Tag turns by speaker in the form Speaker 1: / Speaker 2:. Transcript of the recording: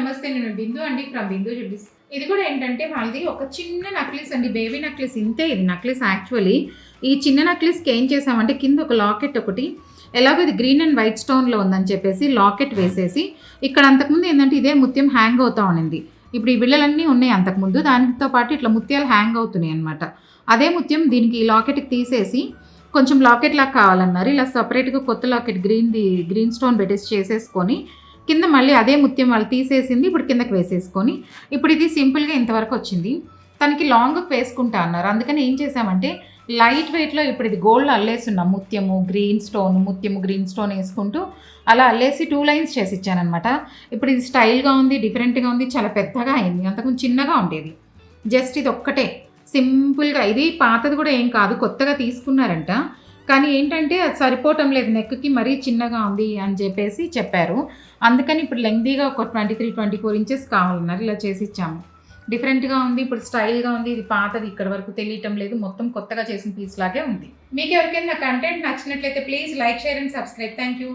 Speaker 1: నమస్తే, నేను బిందు అండి ఫ్రమ్ బిందు జ్యువెలరీస్. ఇది కూడా ఏంటంటే వాళ్ళది ఒక చిన్న నక్లీస్ అండి, బేబీ నక్లీస్ ఇంతే. ఇది నక్లీస్ యాక్చువల్లీ ఈ చిన్న నక్లీస్కి ఏం చేసామంటే కింద ఒక లాకెట్ ఒకటి, ఎలాగో ఇది గ్రీన్ అండ్ వైట్ స్టోన్లో ఉందని చెప్పేసి లాకెట్ వేసేసి, ఇక్కడ అంతకుముందు ఏంటంటే ఇదే ముత్యం హ్యాంగ్ అవుతా ఉండింది. ఇప్పుడు ఈ బిళ్ళలన్నీ ఉన్నాయి అంతకుముందు, దానితో పాటు ఇట్లా ముత్యాలు హ్యాంగ్ అవుతున్నాయి అనమాట. అదే ముత్యం దీనికి ఈ లాకెట్కి తీసేసి కొంచెం లాకెట్ లాగా కావాలన్నారు. ఇలా సపరేట్గా కొత్త లాకెట్ గ్రీన్ స్టోన్ పెట్టేసి చేసేసుకొని కింద మళ్ళీ అదే ముత్యం వాళ్ళు తీసేసింది ఇప్పుడు కిందకి వేసేసుకొని, ఇప్పుడు ఇది సింపుల్గా ఇంతవరకు వచ్చింది. తనకి లాంగ్కి వేసుకుంటా అన్నారు. అందుకని ఏం చేసామంటే లైట్ వెయిట్లో ఇప్పుడు ఇది గోల్డ్ అల్లేస్తున్నాం. ముత్యము గ్రీన్ స్టోన్ వేసుకుంటూ అలా అల్లేసి 2 లైన్స్ చేసి ఇచ్చానమాట. ఇప్పుడు ఇది స్టైల్గా ఉంది, డిఫరెంట్గా ఉంది, చాలా పెద్దగా అయింది. అంతకుముందు చిన్నగా ఉండేది. జస్ట్ ఇది ఒక్కటే సింపుల్గా, ఇది పాతది కూడా ఏం కాదు, కొత్తగా తీసుకున్నారంట. కానీ ఏంటంటే అది సరిపోవటం లేదు, నెక్కి మరీ చిన్నగా ఉంది అని చెప్పేసి చెప్పారు. అందుకని ఇప్పుడు లెంగ్దీగా ఒక 23-24 ఇంచెస్ కావాలన్నారు. ఇలా చేసి ఇచ్చాము. డిఫరెంట్గా ఉంది, ఇప్పుడు స్టైల్గా ఉంది. ఇది పాతది ఇక్కడ వరకు తెలియటం లేదు, మొత్తం కొత్తగా చేసిన పీస్ లాగే ఉంది. మీకు ఎవరికైనా కంటెంట్ నచ్చినట్లయితే please like, share and subscribe. Thank you.